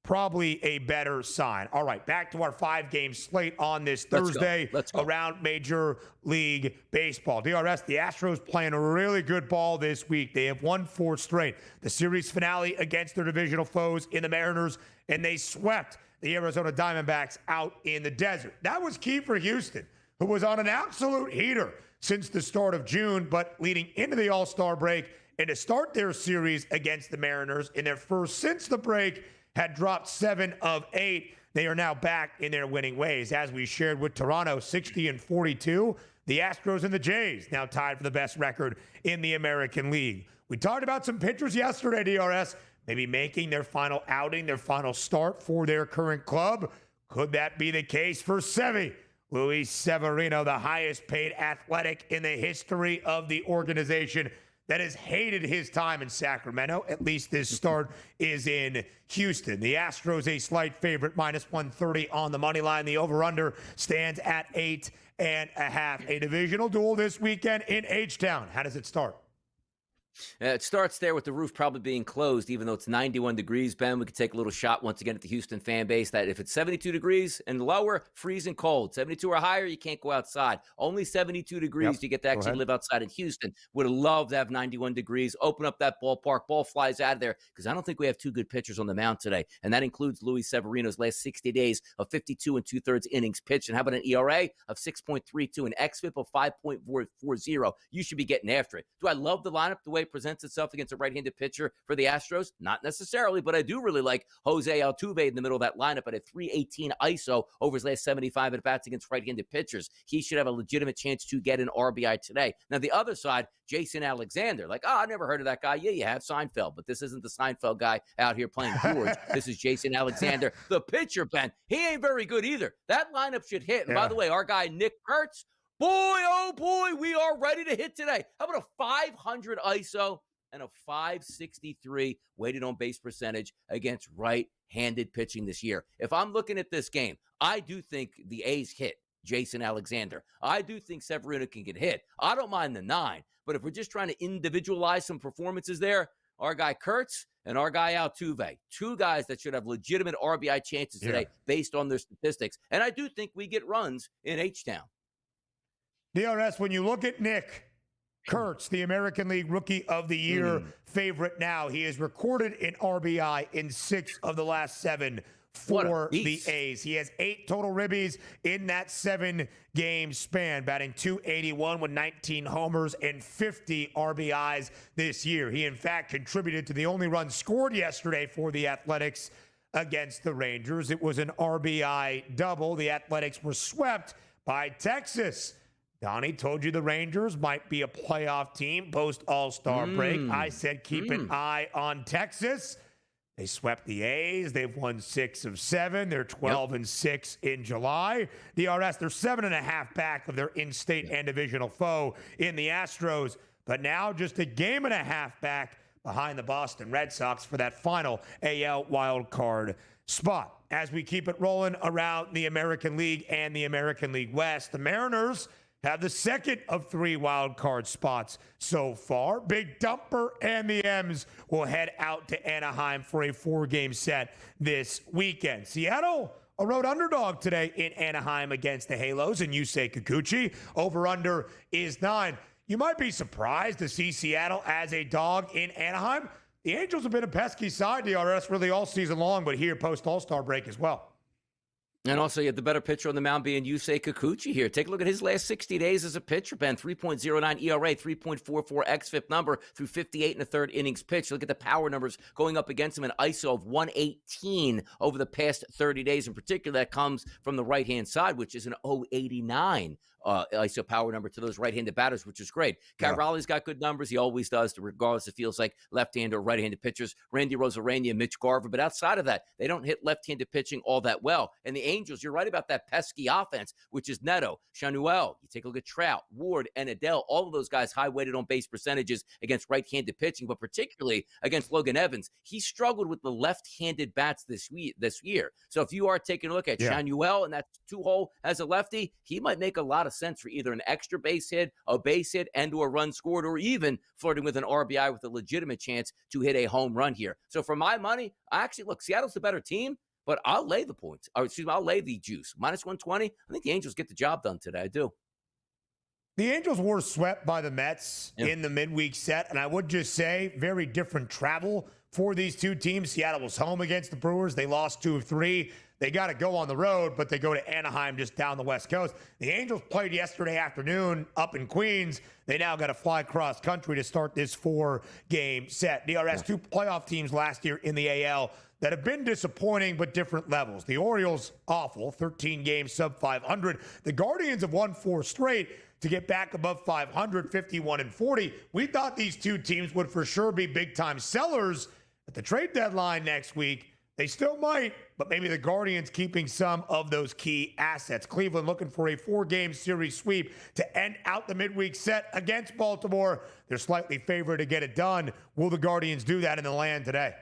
probably a better sign. All right, back to our 5-game slate on this Thursday around Major League Baseball. DRS, the Astros playing a really good ball this week. They have won 4 straight. The series finale against their divisional foes in the Mariners, and they swept the Arizona Diamondbacks out in the desert. That was key for Houston, who was on an absolute heater since the start of June, but leading into the All-Star break, and to start their series against the Mariners in their first since the break, had dropped 7 of 8. They are now back in their winning ways. As we shared with Toronto, 60-42. The Astros and the Jays now tied for the best record in the American League. We talked about some pitchers yesterday, DRS, maybe making their final outing, their final start for their current club. Could that be the case for Sevy? Luis Severino, the highest paid athletic in the history of the organization, that has hated his time in Sacramento. At least this start is in Houston. The Astros a slight favorite, -130 on the money line. The over-under stands at 8.5. A divisional duel this weekend in H-Town. How does it start? It starts there with the roof probably being closed, even though it's 91 degrees, Ben. We could take a little shot once again at the Houston fan base that if it's 72 degrees and lower, freezing cold. 72 or higher, you can't go outside. Only 72 degrees, you get to actually live outside in Houston. Would have loved to have 91 degrees. Open up that ballpark. Ball flies out of there because I don't think we have 2 good pitchers on the mound today, and that includes Luis Severino's last 60 days of 52 2/3 innings pitched. And how about an ERA of 6.32, an xFIP of 5.40? You should be getting after it. Do I love the lineup the way it presents itself against a right-handed pitcher for the Astros? Not necessarily, but I do really like Jose Altuve in the middle of that lineup at a 318 ISO over his last 75 at-bats against right-handed pitchers. He should have a legitimate chance to get an RBI today. Now, the other side, Jason Alexander. I never heard of that guy. Yeah, you have Seinfeld, but this isn't the Seinfeld guy out here playing George. This is Jason Alexander, the pitcher, Ben. He ain't very good either. That lineup should hit. And by the way, our guy Nick Kurtz, boy, oh boy, we are ready to hit today. How about a 500 ISO and a 563 weighted on base percentage against right-handed pitching this year? If I'm looking at this game, I do think the A's hit Jason Alexander. I do think Severino can get hit. I don't mind the 9, but if we're just trying to individualize some performances there, our guy Kurtz and our guy Altuve, 2 guys that should have legitimate RBI chances today based on their statistics. And I do think we get runs in H-Town. DRS, when you look at Nick Kurtz, the American League Rookie of the Year favorite now, he has recorded an RBI in 6 of the last 7 for the A's. He has 8 total ribbies in that 7-game span, batting .281 with 19 homers and 50 RBIs this year. He, in fact, contributed to the only run scored yesterday for the Athletics against the Rangers. It was an RBI double. The Athletics were swept by Texas. Donnie told you the Rangers might be a playoff team post All-Star break. I said keep an eye on Texas. They swept the A's. They've won 6 of 7. They're 12-6 in July. DRS, they're 7.5 back of their in-state and divisional foe in the Astros, but now just a game and a half back behind the Boston Red Sox for that final AL wildcard spot. As we keep it rolling around the American League and the American League West, the Mariners have the second of 3 wild card spots so far. Big Dumper and the M's will head out to Anaheim for a 4-game set this weekend. Seattle, a road underdog today in Anaheim against the Halos and Yusei Kikuchi. Over-under is 9. You might be surprised to see Seattle as a dog in Anaheim. The Angels have been a pesky side, DRS, really all season long, but here post-All-Star break as well. And also, you have the better pitcher on the mound being Yusei Kikuchi here. Take a look at his last 60 days as a pitcher, Ben. 3.09 ERA, 3.44 xFIP number through 58 1/3 innings pitched. Look at the power numbers going up against him. An ISO of 118 over the past 30 days. In particular, that comes from the right-hand side, which is an 089 ISO power number to those right-handed batters, which is great. Cal Raleigh's got good numbers. He always does, regardless it feels like left-handed or right-handed pitchers. Randy Rosarania, Mitch Garver. But outside of that, they don't hit left-handed pitching all that well. And the Angels, you're right about that pesky offense, which is Neto, Chanuel. You take a look at Trout, Ward, and Adele. All of those guys high-weighted on base percentages against right-handed pitching, but particularly against Logan Evans. He struggled with the left-handed bats this year. So if you are taking a look at Chanuel and that 2-hole as a lefty, he might make a lot of sense for either an extra base hit, a base hit, and or a run scored, or even flirting with an RBI with a legitimate chance to hit a home run here. So for my money, look, Seattle's the better team, but I'll lay the points. I'll lay the juice. -120. I think the Angels get the job done today. I do. The Angels were swept by the Mets in the midweek set, and I would just say very different travel for these two teams. Seattle was home against the Brewers. They lost 2 of 3. They got to go on the road, but they go to Anaheim just down the West Coast. The Angels played yesterday afternoon up in Queens. They now got to fly cross country to start this 4-game set. DRS, 2 playoff teams last year in the AL that have been disappointing, but different levels. The Orioles, awful, 13 games, sub 500. The Guardians have won 4 straight to get back above 500, 51-40. We thought these two teams would for sure be big-time sellers at the trade deadline next week. They still might, but maybe the Guardians keeping some of those key assets. Cleveland looking for a 4-game series sweep to end out the midweek set against Baltimore. They're slightly favored to get it done. Will the Guardians do that in the land today?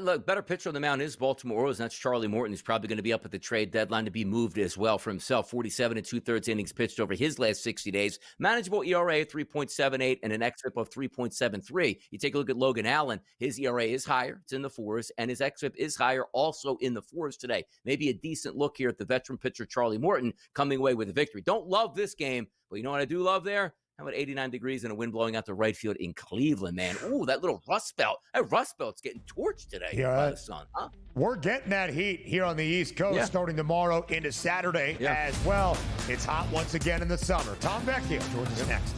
Look, better pitcher on the mound is Baltimore Orioles, and that's Charlie Morton, who's probably going to be up at the trade deadline to be moved as well for himself. 47 2/3 innings pitched over his last 60 days. Manageable ERA 3.78 and an xFIP of 3.73. You take a look at Logan Allen. His ERA is higher. It's in the 4s, and his xFIP is higher, also in the 4s today. Maybe a decent look here at the veteran pitcher Charlie Morton coming away with a victory. Don't love this game, but you know what I do love there? How about 89 degrees and a wind blowing out to right field in Cleveland, man? Ooh, that little rust belt. That rust belt's getting torched today by the sun, huh? We're getting that heat here on the East Coast starting tomorrow into Saturday as well. It's hot once again in the summer. Tom Vecchio joins us next.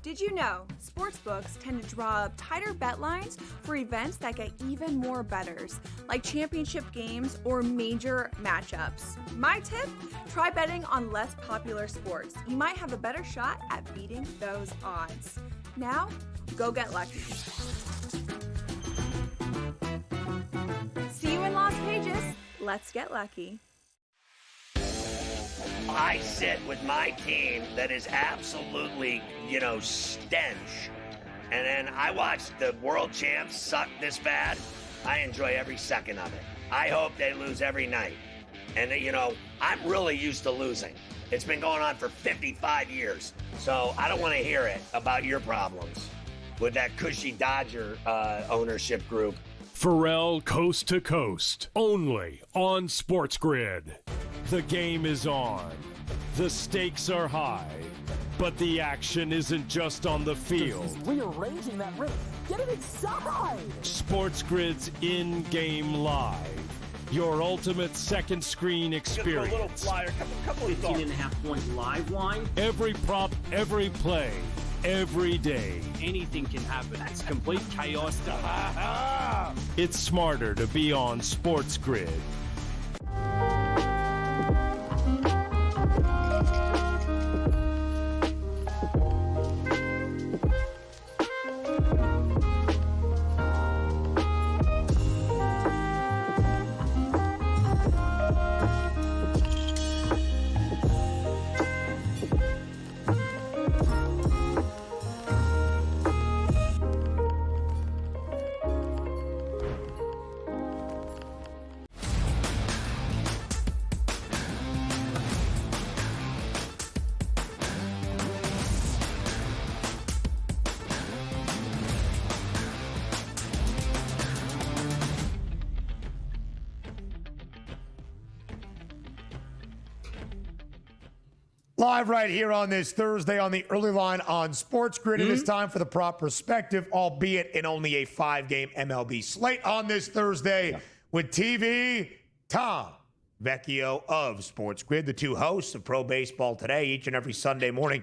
Did you know sportsbooks tend to draw up tighter bet lines for events that get even more bettors, like championship games or major matchups? My tip, try betting on less popular sports. You might have a better shot at beating those odds. Now, go get lucky. See you in Las Vegas. Let's get lucky. I sit with my team that is absolutely, stench. And then I watch the world champs suck this bad. I enjoy every second of it. I hope they lose every night. And, I'm really used to losing. It's been going on for 55 years. So I don't want to hear it about your problems with that cushy Dodger ownership group. Pharrell Coast to Coast, only on SportsGrid. The game is on. The stakes are high, but the action isn't just on the field. He's rearranging that ring. Get it inside! SportsGrid's in-game live. Your ultimate second screen experience. A little flyer, couple 18.5-point live line. Every prop, every play, every day. Anything can happen. That's complete chaos. It's smarter to be on SportsGrid. Live right here on this Thursday on the early line on SportsGrid. It is time for the prop perspective, albeit in only a 5-game MLB slate on this Thursday with TV Tom Vecchio of SportsGrid, the two hosts of Pro Baseball Today each and every Sunday morning.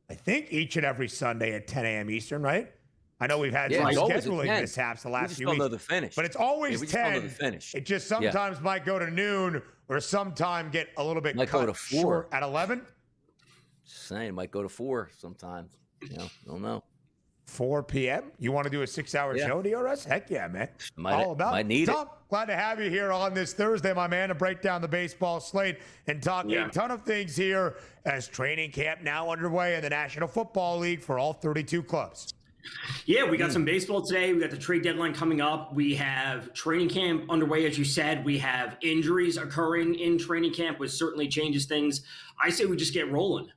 I think each and every Sunday at 10 a.m. Eastern, right? I know we've had some scheduling mishaps the last few weeks. Know the finish. But it's always 10. Know the finish. It just sometimes might go to noon or sometime get a little bit cut go to 4 short at 11. Saying it might go to 4 sometimes. Don't know. 4 p.m. You want to do a 6-hour show, DRS? Heck yeah, man. All about might need Tom, glad to have you here on this Thursday, my man, to break down the baseball slate and talk a ton of things here as training camp now underway in the National Football League for all 32 clubs. Yeah, we got some baseball today. We got the trade deadline coming up. We have training camp underway, as you said. We have injuries occurring in training camp, which certainly changes things. I say we just get rolling.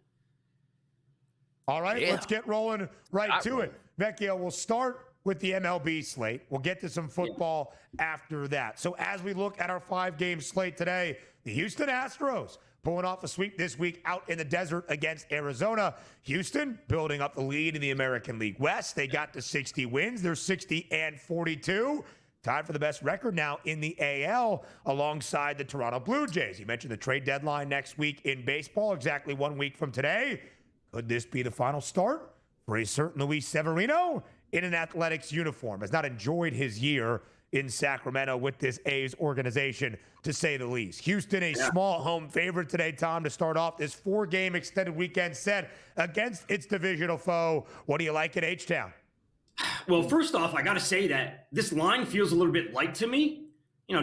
All right, let's get rolling to it. Vecchio, we'll start with the MLB slate. We'll get to some football after that. So as we look at our 5-game slate today, the Houston Astros pulling off a sweep this week out in the desert against Arizona. Houston building up the lead in the American League West. They got to 60 wins. They're 60-42. Tied for the best record now in the AL alongside the Toronto Blue Jays. You mentioned the trade deadline next week in baseball, exactly 1 week from today. Could this be the final start for a certain Luis Severino in an Athletics uniform? Has not enjoyed his year in Sacramento with this A's organization, to say the least. Houston, a small home favorite today, Tom, to start off this 4-game extended weekend set against its divisional foe. What do you like at H-Town? Well, first off, I got to say that this line feels a little bit light to me.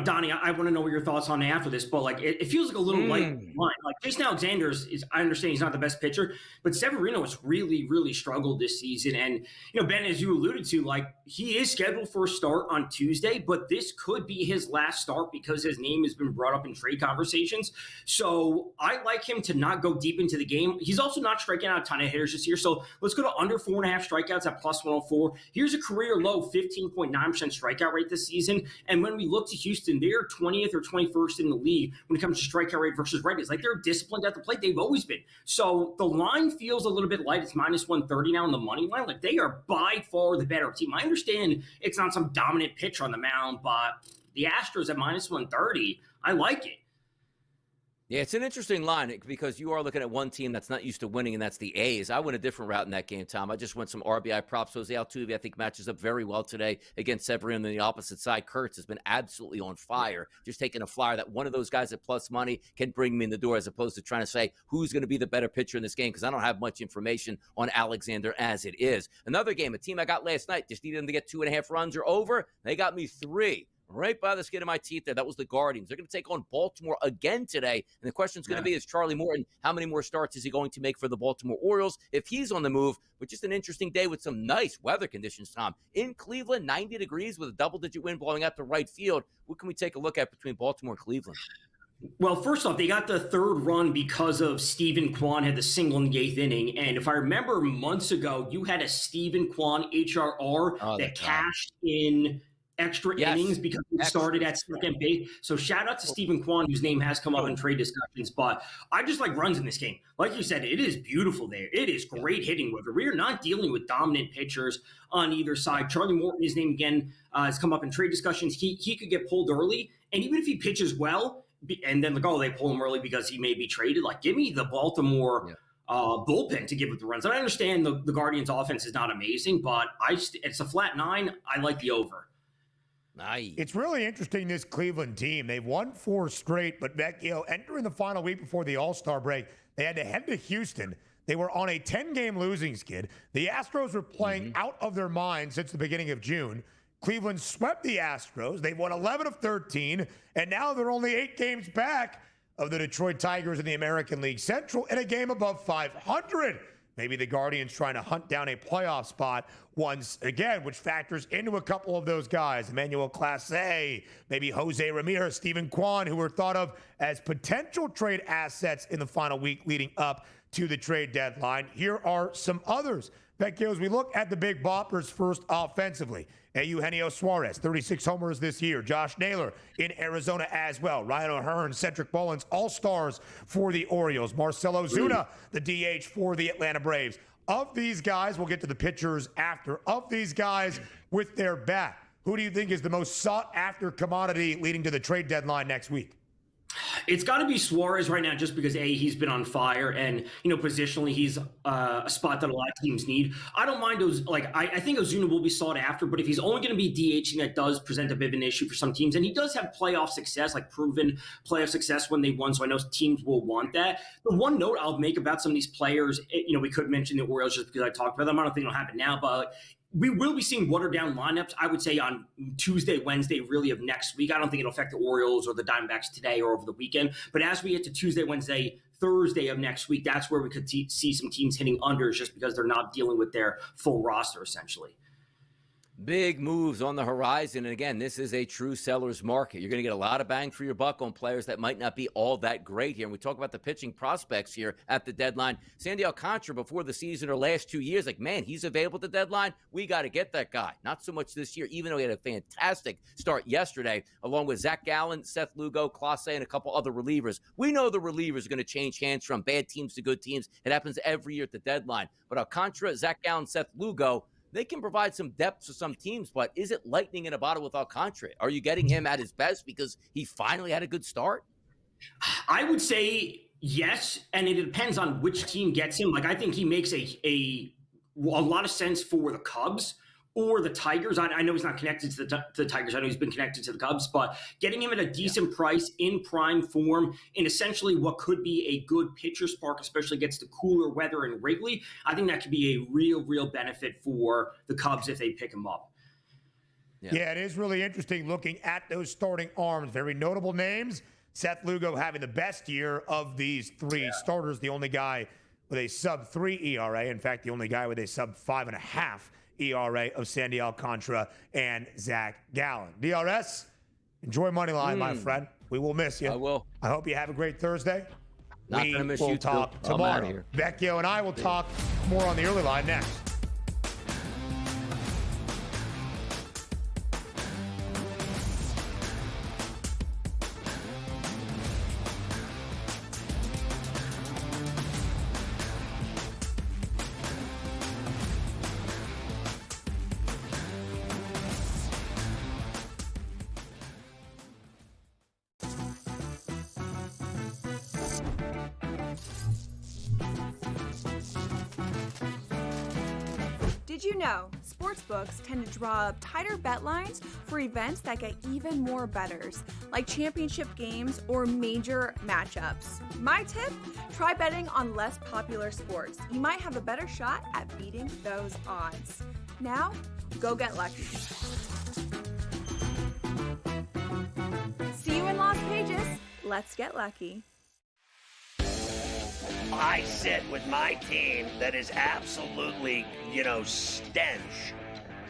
Donnie, I want to know what your thoughts on after this, but it feels like a little light line. Like Jason Alexander is, I understand he's not the best pitcher, but Severino has really, really struggled this season. And, Ben, as you alluded to, he is scheduled for a start on Tuesday, but this could be his last start because his name has been brought up in trade conversations. So I like him to not go deep into the game. He's also not striking out a ton of hitters this year. So let's go to under 4.5 strikeouts at plus 104. Here's a career low 15.9% strikeout rate this season. And when we look to Houston, they're 20th or 21st in the league when it comes to strikeout rate versus righties. They're disciplined at the plate. They've always been. So the line feels a little bit light. It's minus 130 now on the money line. They are by far the better team. I understand it's not some dominant pitcher on the mound, but the Astros at minus 130, I like it. Yeah, it's an interesting line because you are looking at one team that's not used to winning, and that's the A's. I went a different route in that game, Tom. I just went some RBI props. Jose Altuve, I think, matches up very well today against Severino on the opposite side. Kurtz has been absolutely on fire, just taking a flyer that one of those guys at plus money can bring me in the door as opposed to trying to say who's going to be the better pitcher in this game because I don't have much information on Alexander as it is. Another game, a team I got last night, just needed them to get 2.5 runs or over. They got me 3. Right by the skin of my teeth there. That was the Guardians. They're going to take on Baltimore again today. And the question is going to be, is Charlie Morton, how many more starts is he going to make for the Baltimore Orioles if he's on the move? But just an interesting day with some nice weather conditions, Tom. In Cleveland, 90 degrees with a double-digit wind blowing out to right field. What can we take a look at between Baltimore and Cleveland? Well, first off, they got the 3rd run because of Stephen Kwan had the single in the 8th inning. And if I remember months ago, you had a Stephen Kwan HRR that cashed in extra innings because he started at second base. So shout out to Stephen Kwan, whose name has come up in trade discussions. But I just like runs in this game. Like you said, it is beautiful there. It is great hitting weather. We are not dealing with dominant pitchers on either side. Charlie Morton, his name again, has come up in trade discussions. He could get pulled early. And even if he pitches well, and then they pull him early because he may be traded, give me the Baltimore bullpen to give it the runs. And I understand the Guardians' offense is not amazing, but it's a flat 9. I like the over. Nice. It's really interesting, this Cleveland team. They've won 4 straight, but Vecchio, entering the final week before the All-Star break, they had to head to Houston. They were on a 10-game losing skid. The Astros were playing out of their minds since the beginning of June. Cleveland swept the Astros. They won 11 of 13, and now they're only 8 games back of the Detroit Tigers in the American League Central in a game above 500. Maybe the Guardians trying to hunt down a playoff spot once again, which factors into a couple of those guys. Emmanuel Clase, maybe Jose Ramirez, Stephen Kwan, who were thought of as potential trade assets in the final week leading up to the trade deadline. Here are some others Vecchio, as we look at the big boppers first offensively, Eugenio Suarez, 36 homers this year. Josh Naylor in Arizona as well. Ryan O'Hearn, Cedric Mullins, all-stars for the Orioles. Marcelo Zuna, the DH for the Atlanta Braves. Of these guys, we'll get to the pitchers after. Of these guys with their bat, who do you think is the most sought-after commodity leading to the trade deadline next week? It's got to be Suarez right now, just because he's been on fire, and positionally he's a spot that a lot of teams need. I don't mind those. I think Ozuna will be sought after, but if he's only going to be DHing, that does present a bit of an issue for some teams. And he does have playoff success, like proven playoff success when they won. So I know teams will want that. The one note I'll make about some of these players, we could mention the Orioles just because I talked about them. I don't think it'll happen now, but we will be seeing watered down lineups, I would say, on Tuesday, Wednesday, really, of next week. I don't think it'll affect the Orioles or the Diamondbacks today or over the weekend. But as we get to Tuesday, Wednesday, Thursday of next week, that's where we could see some teams hitting unders just because they're not dealing with their full roster, essentially. Big moves on the horizon. And again, this is a true seller's market. You're going to get a lot of bang for your buck on players that might not be all that great here. And we talk about the pitching prospects here at the deadline. Sandy Alcantara before the season or last 2 years, man, he's available at the deadline. We got to get that guy. Not so much this year, even though he had a fantastic start yesterday, along with Zach Gallen, Seth Lugo, Clase, and a couple other relievers. We know the relievers are going to change hands from bad teams to good teams. It happens every year at the deadline. But Alcantara, Zach Gallen, Seth Lugo, they can provide some depth to some teams, but is it lightning in a bottle with Alcantara? Are you getting him at his best because he finally had a good start? I would say yes, and it depends on which team gets him. I think he makes a lot of sense for the Cubs or the Tigers. I know he's not connected to the Tigers. I know he's been connected to the Cubs, but getting him at a decent price in prime form in essentially what could be a good pitcher spark, especially gets the cooler weather in Wrigley, I think that could be a real benefit for the Cubs if they pick him up. Yeah, it is really interesting looking at those starting arms. Very notable names. Seth Lugo having the best year of these three starters, the only guy with a sub-3 ERA. In fact, the only guy with a sub-5.5 ERA of Sandy Alcantara and Zach Gallen. DRS, enjoy Moneyline, my friend. We will miss you. I will. I hope you have a great Thursday. Not going to miss you. We'll talk tomorrow. Vecchio and I will talk more on the early line next. Did you know sportsbooks tend to draw up tighter bet lines for events that get even more bettors, like championship games or major matchups? My tip, try betting on less popular sports. You might have a better shot at beating those odds. Now, go get lucky. See you in Las Vegas. Let's get lucky. I sit with my team that is absolutely, stench.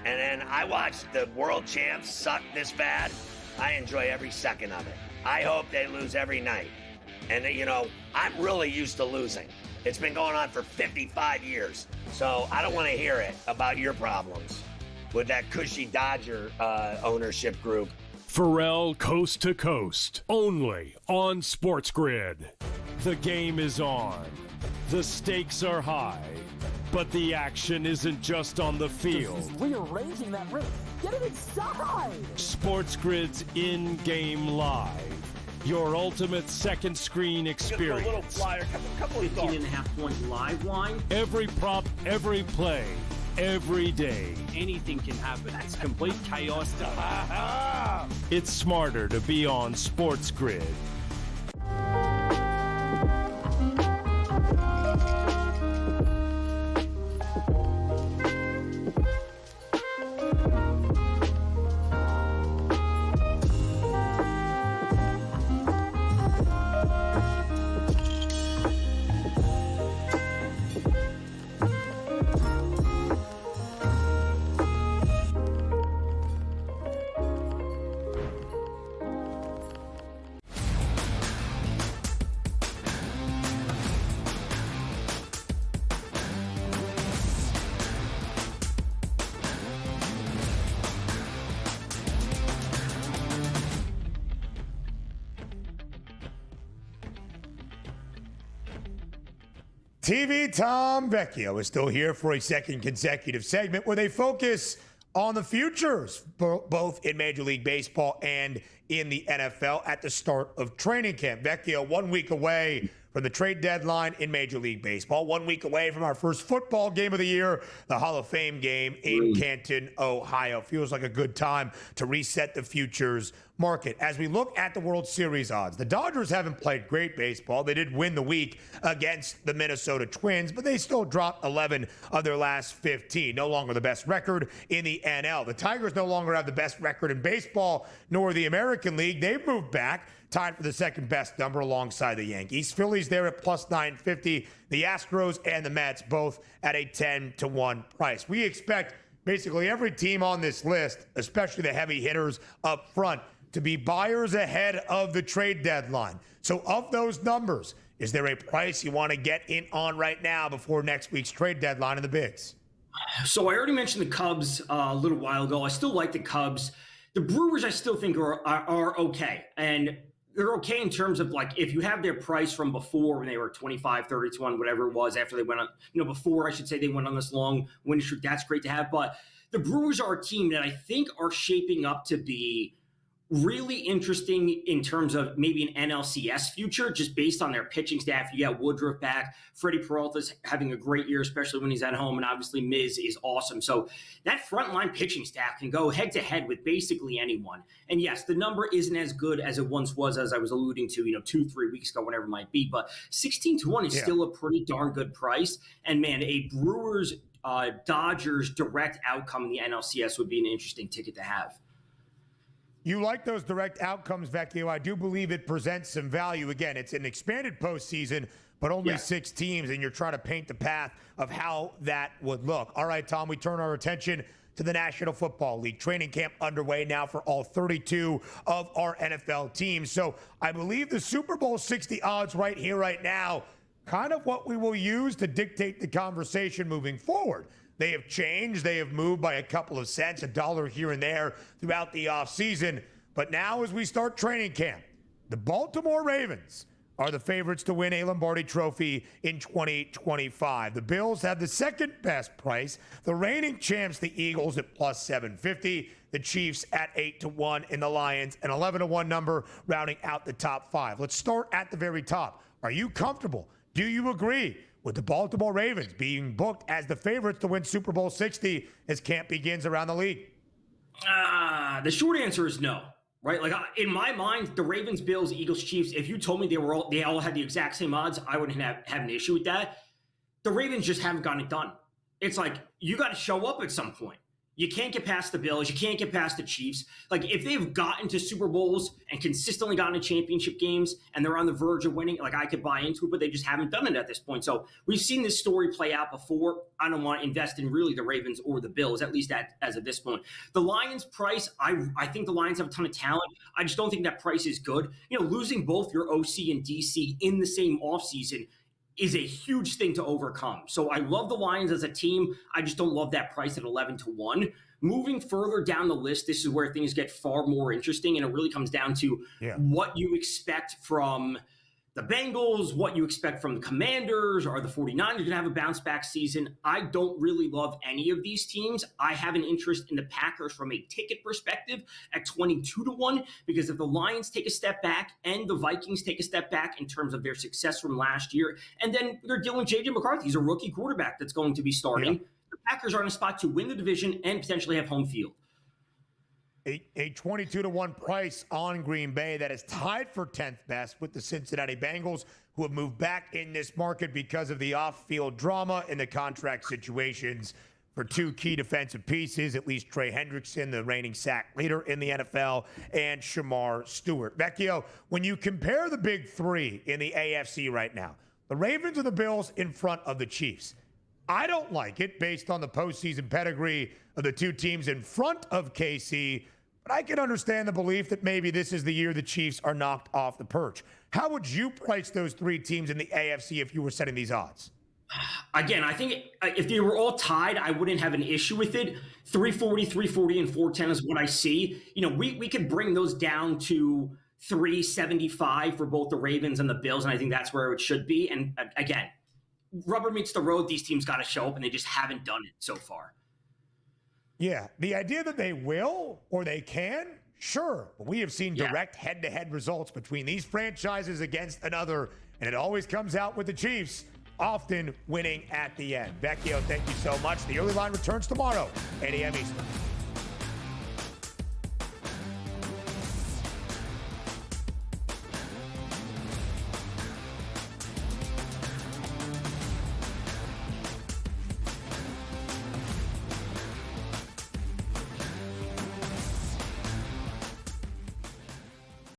And then I watch the world champs suck this bad. I enjoy every second of it. I hope they lose every night. And, I'm really used to losing. It's been going on for 55 years. So I don't want to hear it about your problems with that cushy Dodger ownership group. Pharrell Coast to Coast, only on SportsGrid. The game is on. The stakes are high, but the action isn't just on the field. Rearranging that roof. Get it inside! SportsGrid's in-game live. Your ultimate second screen experience. A little flyer, couple of 15.5-point live line. Every prop, every play, every day. Anything can happen. It's complete chaos. It's smarter to be on SportsGrid. TV Tom Vecchio is still here for a second consecutive segment where they focus on the futures, both in Major League Baseball and in the NFL at the start of training camp. Vecchio, 1 week away from the trade deadline in Major League Baseball, 1 week away from our first football game of the year, the Hall of Fame game in Canton, Ohio. Feels like a good time to reset the futures market. As we look at the World Series odds, the Dodgers haven't played great baseball. They did win the week against the Minnesota Twins, but they still dropped 11 of their last 15. No longer the best record in the NL. The Tigers no longer have the best record in baseball, nor the American League. They've moved back, tied for the second best number alongside the Yankees. Phillies there at plus 950. The Astros and the Mets both at a 10-1 price. We expect basically every team on this list, especially the heavy hitters up front, to be buyers ahead of the trade deadline. So of those numbers, is there a price you want to get in on right now before next week's trade deadline in the bigs? So I already mentioned the Cubs a little while ago. I still like the Cubs. The Brewers I still think are okay. And they're okay in terms of, like, if you have their price from before when they were 25, 30-1, whatever it was, after they went on, before I should say they went on this long winning streak, that's great to have. But the Brewers are a team that I think are shaping up to be really interesting in terms of maybe an NLCS future, just based on their pitching staff. You got Woodruff back. Freddie Peralta's having a great year, especially when he's at home. And obviously Miz is awesome. So that frontline pitching staff can go head to head with basically anyone. And yes, the number isn't as good as it once was, as I was alluding to, 2-3 weeks ago, whatever it might be. But 16-1 is still a pretty darn good price. And man, a Brewers Dodgers direct outcome in the NLCS would be an interesting ticket to have. You like those direct outcomes, Vecchio. I do believe it presents some value. Again, it's an expanded postseason, but only 6 teams, and you're trying to paint the path of how that would look. All right, Tom, we turn our attention to the National Football League. Training camp underway now for all 32 of our NFL teams. So I believe the Super Bowl 60 odds right here, right now, kind of what we will use to dictate the conversation moving forward. They have changed. They have moved by a couple of cents, $1 here and there throughout the offseason. But now as we start training camp, the Baltimore Ravens are the favorites to win a Lombardi Trophy in 2025. The Bills have the second best price. The reigning champs, the Eagles, at plus 750. The Chiefs at 8-1, and the Lions an 11-1 number, rounding out the top 5. Let's start at the very top. Are you comfortable? Do you agree with the Baltimore Ravens being booked as the favorites to win Super Bowl 60 as camp begins around the league? The short answer is no, right? Like, in my mind, the Ravens, Bills, Eagles, Chiefs, if you told me they all had the exact same odds, I wouldn't have an issue with that. The Ravens just haven't gotten it done. It's like, you got to show up at some point. You can't get past the Bills. You can't get past the Chiefs. Like, if they've gotten to Super Bowls and consistently gotten to championship games and they're on the verge of winning, like, I could buy into it, but they just haven't done it at this point. So we've seen this story play out before. I don't want to invest in really the Ravens or the Bills, at least as of this point. The Lions price, I think the Lions have a ton of talent. I just don't think that price is good. Losing both your OC and DC in the same offseason is a huge thing to overcome. So I love the Lions as a team. I just don't love that price at 11-1. Moving further down the list, this is where things get far more interesting, and it really comes down to what you expect from the Bengals, what you expect from the Commanders. Are the 49ers going to have a bounce-back season? I don't really love any of these teams. I have an interest in the Packers from a ticket perspective at 22-1, because if the Lions take a step back and the Vikings take a step back in terms of their success from last year, and then they're dealing with J.J. McCarthy. He's a rookie quarterback that's going to be starting. The Packers are in a spot to win the division and potentially have home field. A 22-1 price on Green Bay that is tied for 10th best with the Cincinnati Bengals, who have moved back in this market because of the off-field drama and the contract situations for 2 key defensive pieces, at least Trey Hendrickson, the reigning sack leader in the NFL, and Shamar Stewart. Vecchio, when you compare the big 3 in the AFC right now, the Ravens and the Bills in front of the Chiefs, I don't like it based on the postseason pedigree of the 2 teams in front of KC, but I can understand the belief that maybe this is the year the Chiefs are knocked off the perch. How would you price those 3 teams in the AFC if you were setting these odds? Again, I think if they were all tied, I wouldn't have an issue with it. 340, 340, and 410 is what I see. We could bring those down to 375 for both the Ravens and the Bills, and I think that's where it should be. And again, rubber meets the road, these teams got to show up, and they just haven't done it so far. Yeah, the idea that they will or they can, sure. But we have seen direct head-to-head results between these franchises against another, and it always comes out with the Chiefs often winning at the end. Vecchio, thank you so much. The early line returns tomorrow, 8 a.m. Eastern.